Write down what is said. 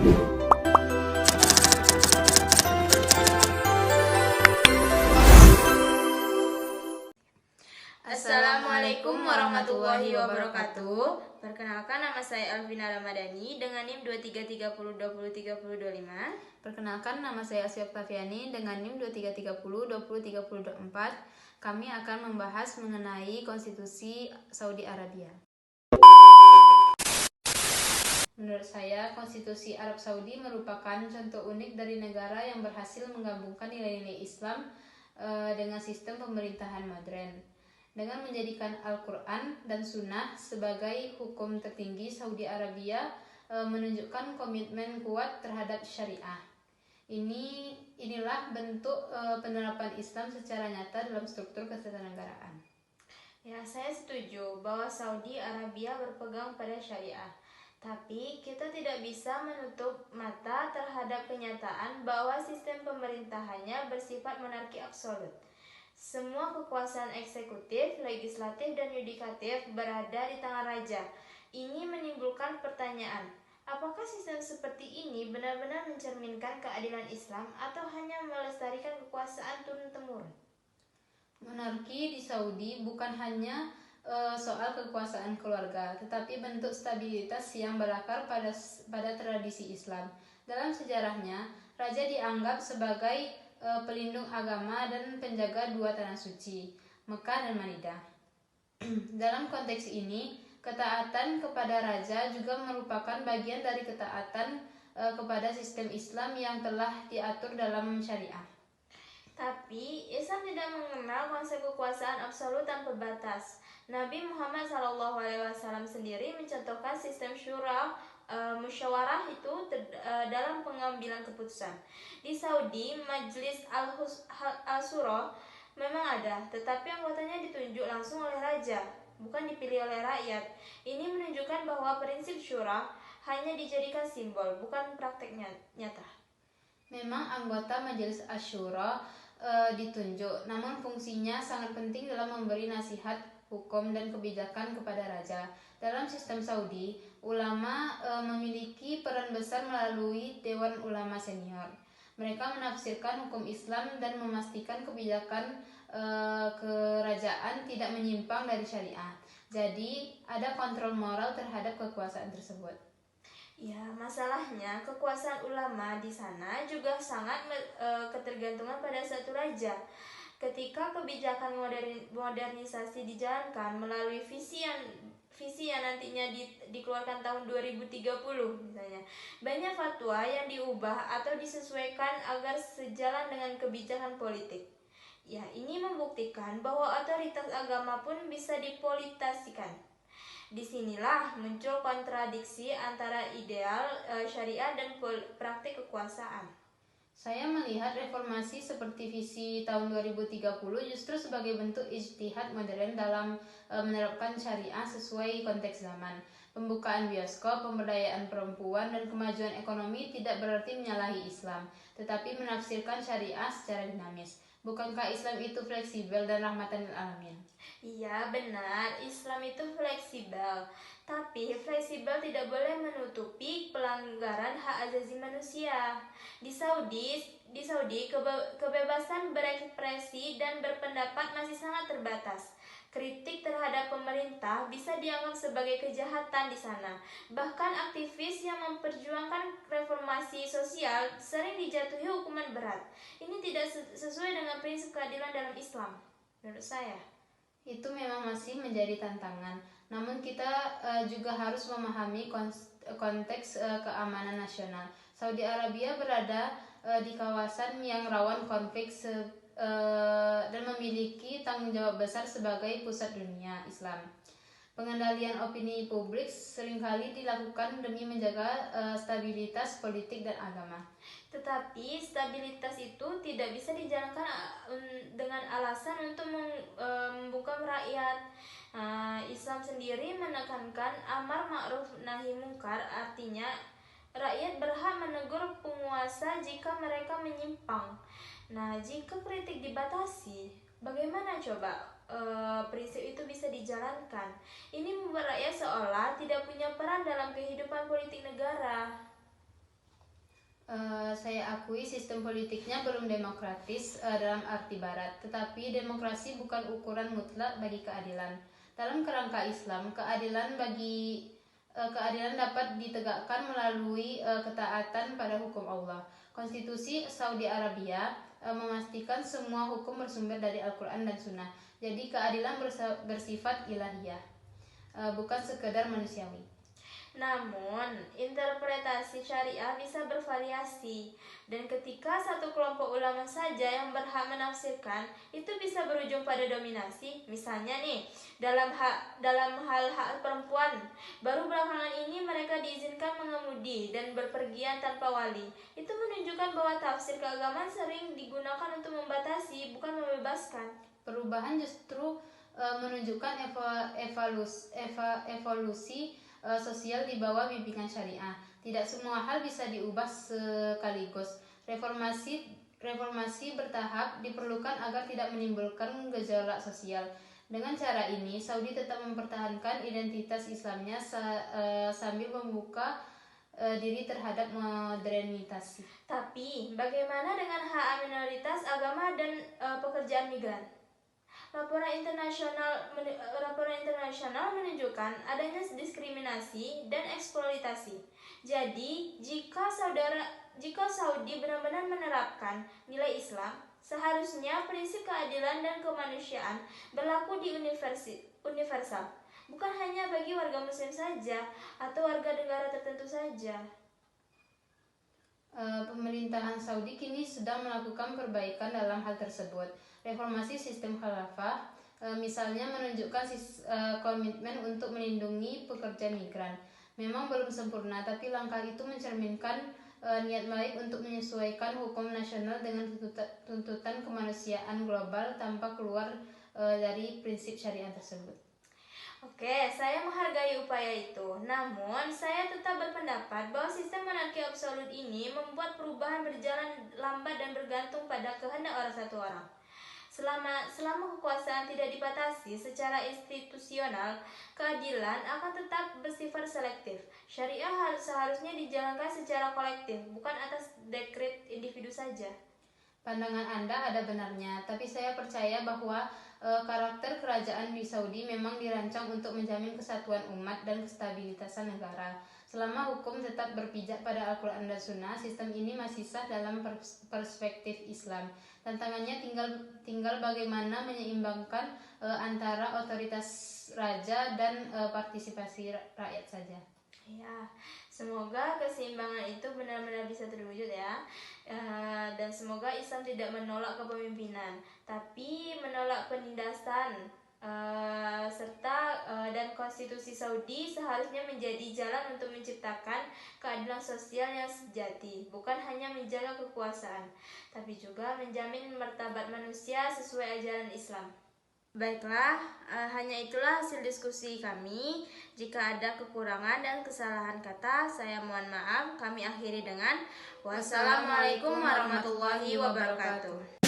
Assalamualaikum warahmatullahi wabarakatuh. Perkenalkan, nama saya Alvina Ramadhani dengan NIM 2330203025. Perkenalkan, nama saya Asy Oktaviani dengan NIM 2330203024. Kami akan membahas mengenai Konstitusi Saudi Arabia. Menurut saya, Konstitusi Arab Saudi merupakan contoh unik dari negara yang berhasil menggabungkan nilai-nilai Islam dengan sistem pemerintahan modern. Dengan menjadikan Al-Quran dan Sunnah sebagai hukum tertinggi, Saudi Arabia menunjukkan komitmen kuat terhadap syariah. Inilah bentuk penerapan Islam secara nyata dalam struktur ketatanegaraan. Ya, saya setuju bahwa Saudi Arabia berpegang pada syariah. Tapi kita tidak bisa menutup mata terhadap kenyataan bahwa sistem pemerintahannya bersifat monarki absolut. Semua kekuasaan eksekutif, legislatif, dan yudikatif berada di tangan raja. Ini menimbulkan pertanyaan, apakah sistem seperti ini benar-benar mencerminkan keadilan Islam atau hanya melestarikan kekuasaan turun-temurun? Monarki di Saudi bukan hanya soal kekuasaan keluarga, tetapi bentuk stabilitas yang berakar pada tradisi Islam. Dalam sejarahnya, raja dianggap sebagai pelindung agama dan penjaga dua tanah suci, Mekah dan Madinah. Dalam konteks ini, ketaatan kepada raja juga merupakan bagian dari ketaatan kepada sistem Islam yang telah diatur dalam syariah. Tapi Islam tidak mengenal konsep kekuasaan absolut tanpa batas. Nabi Muhammad SAW sendiri mencontohkan sistem syura, musyawarah itu dalam pengambilan keputusan. Di Saudi, Majlis Al-Shura memang ada, tetapi anggotanya ditunjuk langsung oleh raja, bukan dipilih oleh rakyat. Ini menunjukkan bahwa prinsip syura hanya dijadikan simbol, bukan praktek nyata. Memang anggota Majelis Asyura ditunjuk, namun fungsinya sangat penting dalam memberi nasihat, hukum, dan kebijakan kepada raja. Dalam sistem Saudi, ulama memiliki peran besar melalui Dewan Ulama Senior. Mereka menafsirkan hukum Islam dan memastikan kebijakan kerajaan tidak menyimpang dari syariah. Jadi, ada kontrol moral terhadap kekuasaan tersebut. Ya, masalahnya kekuasaan ulama di sana juga sangat ketergantungan pada satu raja. Ketika kebijakan modernisasi dijalankan melalui visi yang nantinya dikeluarkan tahun 2030 misalnya, banyak fatwa yang diubah atau disesuaikan agar sejalan dengan kebijakan politik. Ya, ini membuktikan bahwa otoritas agama pun bisa dipolitisasikan. Disinilah muncul kontradiksi antara ideal syariah dan praktik kekuasaan. Saya melihat reformasi seperti visi tahun 2030 justru sebagai bentuk ijtihad modern dalam menerapkan syariah sesuai konteks zaman. Pembukaan bioskop, pemberdayaan perempuan, dan kemajuan ekonomi tidak berarti menyalahi Islam, tetapi menafsirkan syariah secara dinamis. Bukankah Islam itu fleksibel dan rahmatan lil alamin? Iya, benar, Islam itu fleksibel. Tapi fleksibel tidak boleh menutupi pelanggaran hak asasi manusia. Di Saudi kebebasan berekspresi dan berpendapat masih sangat terbatas. Kritik terhadap pemerintah bisa dianggap sebagai kejahatan di sana. Bahkan aktivis yang memperjuangkan reformasi sosial sering dijatuhi hukuman berat. Ini tidak sesuai dengan prinsip keadilan dalam Islam, menurut saya. Itu memang masih menjadi tantangan. Namun kita juga harus memahami konteks keamanan nasional. Saudi Arabia berada di kawasan yang rawan konflik dan memiliki tanggung jawab besar sebagai pusat dunia Islam. Pengendalian opini publik seringkali dilakukan demi menjaga stabilitas politik dan agama. Tetapi stabilitas itu tidak bisa dijalankan dengan alasan untuk membungkam rakyat. Islam sendiri menekankan amar ma'ruf nahi mungkar, artinya rakyat berhak menegur penguasa jika mereka menyimpang. Nah, jika kritik dibatasi, bagaimana coba prinsip itu bisa dijalankan? Ini membuat rakyat seolah tidak punya peran dalam kehidupan politik negara. Saya akui sistem politiknya belum demokratis dalam arti barat, tetapi demokrasi bukan ukuran mutlak bagi keadilan. Dalam kerangka Islam, keadilan dapat ditegakkan melalui ketaatan pada hukum Allah. Konstitusi Saudi Arabia memastikan semua hukum bersumber dari Al-Quran dan Sunnah. Jadi keadilan bersifat ilahiyah, bukan sekedar manusiawi. Namun, interpretasi syariah bisa bervariasi, dan ketika satu kelompok ulama saja yang berhak menafsirkan, itu bisa berujung pada dominasi. Misalnya nih, dalam hal hak perempuan, baru belakangan ini mereka diizinkan mengemudi dan berpergian tanpa wali. Itu menunjukkan bahwa tafsir keagamaan sering digunakan untuk membatasi, bukan membebaskan. Perubahan justru menunjukkan evolusi sosial di bawah bimbingan syariah. Tidak semua hal bisa diubah sekaligus. Reformasi bertahap diperlukan agar tidak menimbulkan gejolak sosial. Dengan cara ini, Saudi tetap mempertahankan identitas Islamnya sambil membuka diri terhadap modernitas. Tapi, bagaimana dengan hak minoritas agama dan pekerjaan migran? Laporan internasional menunjukkan adanya diskriminasi dan eksploitasi. Jadi, jika Saudi benar-benar menerapkan nilai Islam, seharusnya prinsip keadilan dan kemanusiaan berlaku di universal, bukan hanya bagi warga Muslim saja atau warga negara tertentu saja. Pemerintahan Saudi kini sedang melakukan perbaikan dalam hal tersebut. Reformasi sistem khalifah misalnya menunjukkan komitmen untuk melindungi pekerja migran. Memang belum sempurna, tapi langkah itu mencerminkan niat baik untuk menyesuaikan hukum nasional dengan tuntutan kemanusiaan global tanpa keluar dari prinsip syariah tersebut. Oke, saya menghargai upaya itu. Namun, saya tetap berpendapat bahwa sistem monarki absolut ini membuat perubahan berjalan lambat dan bergantung pada kehendak satu orang. Selama kekuasaan tidak dibatasi secara institusional, keadilan akan tetap bersifat selektif. Syariah seharusnya dijalankan secara kolektif, bukan atas dekret individu saja. Pandangan Anda ada benarnya, tapi saya percaya bahwa karakter kerajaan di Saudi memang dirancang untuk menjamin kesatuan umat dan kestabilitasan negara. Selama hukum tetap berpijak pada Al-Quran dan Sunnah, sistem ini masih sah dalam perspektif Islam. Tantangannya tinggal bagaimana menyeimbangkan antara otoritas raja dan partisipasi rakyat saja. Ya, semoga keseimbangan itu benar-benar bisa terwujud ya. Dan semoga Islam tidak menolak kepemimpinan, tapi menolak penindasan. Dan konstitusi Saudi seharusnya menjadi jalan untuk menciptakan keadilan sosial yang sejati, bukan hanya menjaga kekuasaan, tapi juga menjamin martabat manusia sesuai ajaran Islam. Baiklah, hanya itulah hasil diskusi kami. Jika ada kekurangan dan kesalahan kata, saya mohon maaf. Kami akhiri dengan wassalamualaikum warahmatullahi wabarakatuh.